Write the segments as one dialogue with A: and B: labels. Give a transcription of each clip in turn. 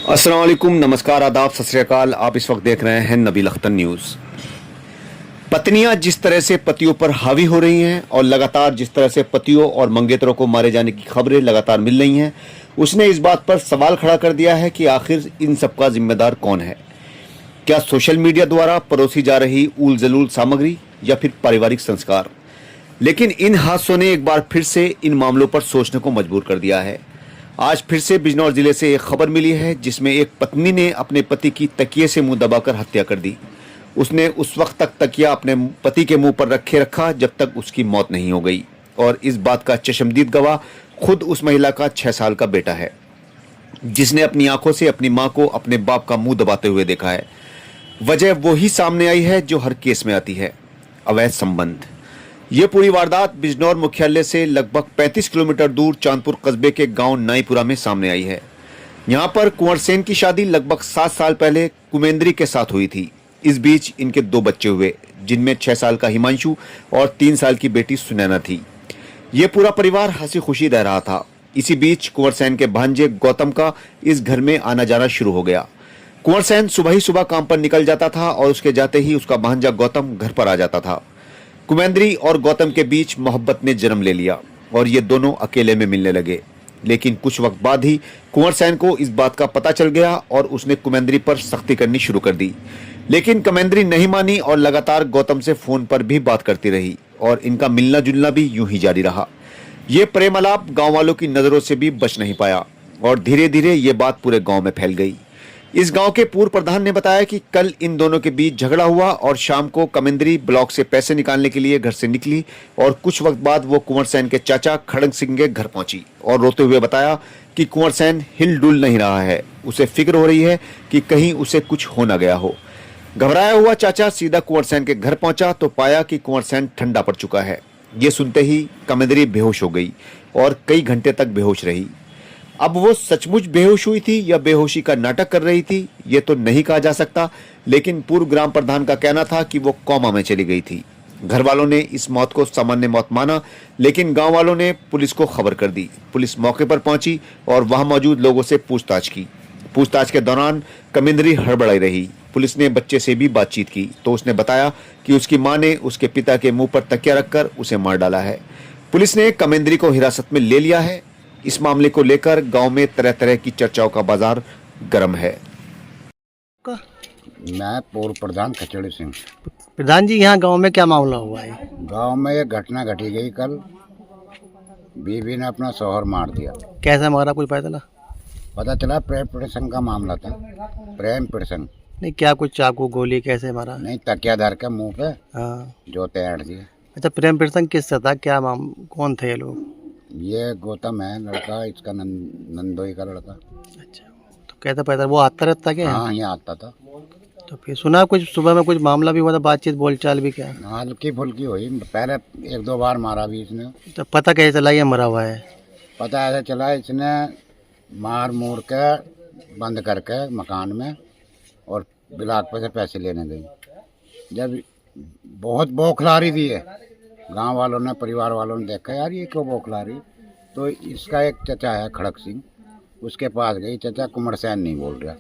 A: अस्सलाम वालेकुम, नमस्कार, आदाब, सत श्री अकाल। आप इस वक्त देख रहे हैं नबील अख्तर न्यूज़। पत्नियां जिस तरह से पतियों पर हावी हो रही हैं और लगातार जिस तरह से पतियों और मंगेतरों को मारे जाने की खबरें लगातार मिल रही हैं, उसने इस बात पर सवाल खड़ा कर दिया है कि आखिर इन सब का जिम्मेदार कौन है। क्या सोशल मीडिया द्वारा परोसी जा रही ऊल जलूल सामग्री या फिर पारिवारिक संस्कार। लेकिन इन हादसों ने एक बार फिर से इन मामलों पर सोचने को मजबूर कर दिया है। आज फिर से बिजनौर जिले से एक खबर मिली है जिसमें एक पत्नी ने अपने पति की तकिए से मुंह दबाकर हत्या कर दी। उसने उस वक्त तक तकिया अपने पति के मुंह पर रखा जब तक उसकी मौत नहीं हो गई। और इस बात का चश्मदीद गवाह खुद उस महिला का 6 साल का बेटा है, जिसने अपनी आंखों से अपनी मां को अपने बाप का मुंह दबाते हुए देखा है। वजह वो ही सामने आई है जो हर केस में आती है, अवैध संबंध। ये पूरी वारदात बिजनौर मुख्यालय से लगभग 35 किलोमीटर दूर चांदपुर कस्बे के गांव नाईपुरा में सामने आई है। यहां पर कुंवर सेन की शादी लगभग 7 साल पहले कुमेंद्री के साथ हुई थी। इस बीच इनके 2 बच्चे हुए, जिनमें 6 साल का हिमांशु और 3 साल की बेटी सुनैना थी। ये पूरा परिवार हंसी खुशी रह रहा था। इसी बीच कुंवर सेन के भांजे गौतम का इस घर में आना जाना शुरू हो गया। कुंवर सेन सुबह ही सुबह काम पर निकल जाता था और उसके जाते ही उसका भांजा गौतम घर पर आ जाता था। कुमेंद्री और गौतम के बीच मोहब्बत ने जन्म ले लिया और ये दोनों अकेले में मिलने लगे। लेकिन कुछ वक्त बाद ही कुंवर सेन को इस बात का पता चल गया और उसने कुमेंद्री पर सख्ती करनी शुरू कर दी। लेकिन कुमेंद्री नहीं मानी और लगातार गौतम से फोन पर भी बात करती रही और इनका मिलना जुलना भी यूं ही जारी रहा। ये प्रेम आलाप गाँव वालों की नजरों से भी बच नहीं पाया और धीरे धीरे ये बात पूरे गाँव में फैल गई। इस गांव के पूर्व प्रधान ने बताया कि कल इन दोनों के बीच झगड़ा हुआ और शाम को कुमेंद्री ब्लॉक से पैसे निकालने के लिए घर से निकली और कुछ वक्त बाद वो कुंवर सेन के चाचा खड़ंग सिंह के घर पहुंची और रोते हुए बताया कि कुंवर सेन हिल डुल नहीं रहा है, उसे फिक्र हो रही है कि कहीं उसे कुछ हो न गया हो। घबराया हुआ चाचा सीधा कुंवर सेन के घर पहुंचा तो पाया कि कुंवर सेन ठंडा पड़ चुका है। ये सुनते ही कुमेंद्री बेहोश हो गई और कई घंटे तक बेहोश रही। अब वो सचमुच बेहोश हुई थी या बेहोशी का नाटक कर रही थी, ये तो नहीं कहा जा सकता। लेकिन पूर्व ग्राम प्रधान का कहना था कि वो कोमा में चली गई थी। घर वालों ने इस मौत को सामान्य मौत माना, लेकिन गांव वालों ने पुलिस को खबर कर दी। पुलिस मौके पर पहुंची और वहां मौजूद लोगों से पूछताछ की। पूछताछ के दौरान कुमेंद्री हड़बड़ाई रही। पुलिस ने बच्चे से भी बातचीत की तो उसने बताया कि उसकी मां ने उसके पिता के मुंह पर तकिया रखकर उसे मार डाला है। पुलिस ने कुमेंद्री को हिरासत में ले लिया है। इस मामले को लेकर गांव में तरह तरह की चर्चाओं का बाजार गर्म है।
B: मैं पूर्व प्रधान खचड़ी सिंह।
C: प्रधान जी, यहाँ गांव में क्या मामला हुआ है?
B: गांव में एक घटना घटी गई कल। बीवी ने अपना शौहर मार दिया।
C: कैसे मारा, कुछ
B: पता चला प्रेम प्रसंग का मामला था। प्रेम प्रसंग
C: नहीं, क्या कुछ चाकू गोली कैसे मारा?
B: नहीं, तकिया धर के मुंह पे
C: हाँ।
B: जो तैयार दिए।
C: अच्छा, प्रेम प्रसंग किससे था, क्या कौन थे ये लोग?
B: ये गौतम है लड़का, इसका नंदोई का लड़का।
C: अच्छा, तो कैसे पता वो आता रहता क्या?
B: हाँ, यहाँ आता था।
C: तो फिर सुना कुछ सुबह में कुछ मामला भी हुआ था, बातचीत बोलचाल भी क्या?
B: हल्की फुल्की हुई, पहले 1-2 बार मारा भी इसने।
C: तो पता कैसे चला ये मरा हुआ है?
B: पता ऐसा चला इसने मार मूर के बंद करके मकान में और ब्लाक पे से पैसे लेने गई। जब बहुत बौखला रही थी है, गांव वालों ने, परिवार वालों ने देखा यार ये क्यों बौखला रही, तो इसका एक चचा है खड़क सिंह, उसके पास गई। चचा कुंवर सेन नहीं बोल रहा।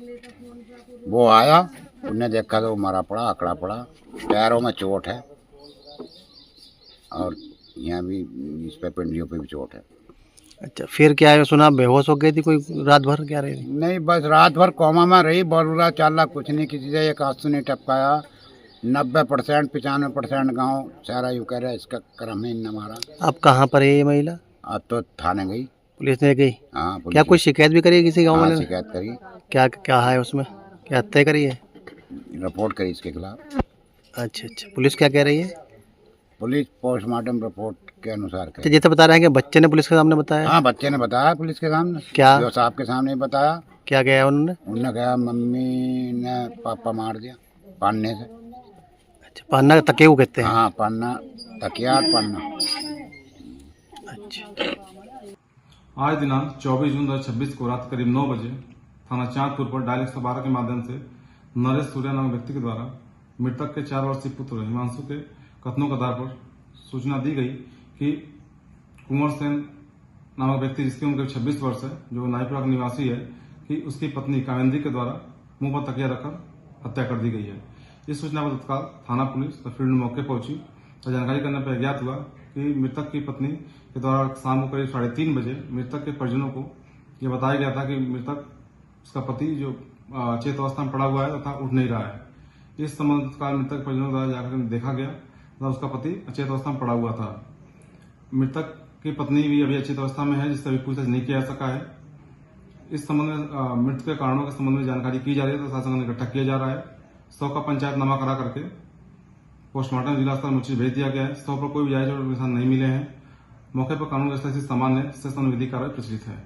B: वो आया, उन्हें देखा तो मरा पड़ा, आंकड़ा पड़ा, पैरों में चोट है और यहाँ भी इस पे पिंडियों पे भी चोट है।
C: अच्छा, फिर क्या है, सुना बेहोश हो गई थी, कोई रात भर क्या रही?
B: नहीं, बस रात भर कोमा में रही। बोलूला चाला कुछ नहीं, किसी से एक आंसू नहीं टपकाया। 90% 95% गाँव सारा यूँ कह रहा है इसका क्रम ही न मारा।
C: अब कहाँ पर है ये महिला?
B: अब तो थाने गई।
C: पुलिस ने गई?
B: हाँ,
C: क्या कोई शिकायत भी करी है किसी गाँव
B: हाँ,
C: वाले ने?
B: शिकायत करी।
C: क्या क्या है उसमें, क्या हत्या करी है?
B: रिपोर्ट करी इसके खिलाफ।
C: अच्छा अच्छा, पुलिस क्या कह रही है?
B: पुलिस पोस्टमार्टम रिपोर्ट के अनुसार
C: तो
B: करी।
C: जैसे बता रहे हैं कि बच्चे ने पुलिस के सामने बताया?
B: हाँ, बच्चे ने बताया पुलिस के सामने।
C: क्या?
B: जो साहब के सामने बताया।
C: क्या गया उन्होंने?
B: उन्होंने कहा मम्मी ने पापा मार दिया पानने से।
C: अच्छा, पन्ना तके को कहते हैं?
B: हाँ, पानना, तकिया पानना।
C: अच्छा।
D: आज दिनांक 24 जून 2026 को रात करीब 9 बजे थाना चांदपुर पर डायल 112 के माध्यम से नरेश सूर्या नामक व्यक्ति के द्वारा मृतक के 4 वर्षीय पुत्र हिमांशु के कथनों के आधार पर सूचना दी गई कि कुंवर सेन नामक व्यक्ति, जिसकी उम्र 26 वर्ष है, जो नाईपुरा का निवासी है, कि उसकी पत्नी कावेंद्री के द्वारा मुंह पर तकिया रखकर हत्या कर दी गई है। इस सूचना पर तत्काल थाना पुलिस और फील्ड मौके पहुंची और जानकारी करने पर ज्ञात हुआ कि मृतक की पत्नी के द्वारा शाम को करीब 3:30 बजे मृतक के परिजनों को यह बताया गया था कि मृतक उसका पति जो चेत अवस्था में पड़ा हुआ है तथा उठ नहीं रहा है। इस संबंध में तत्काल मृतक के परिजनों द्वारा जाकर देखा गया तथा उसका पति अचेत अवस्था में पड़ा हुआ था। मृतक की पत्नी भी अभी अचेत अवस्था में है, जिससे अभी पूछताछ नहीं किया जा सका है। इस संबंध में मृत्यु के कारणों के संबंध में जानकारी की जा रही है, प्रशासन को इकट्ठा किया जा रहा है। 100 का पंचायतनामा करा करके पोस्टमार्टम जिला स्तर मुझे भेज दिया गया है। 100 पर कोई भी जायज और निशान नहीं मिले हैं। मौके पर कानून व्यवस्था से सामान्य से संविधि कार्रवाई प्रचलित है।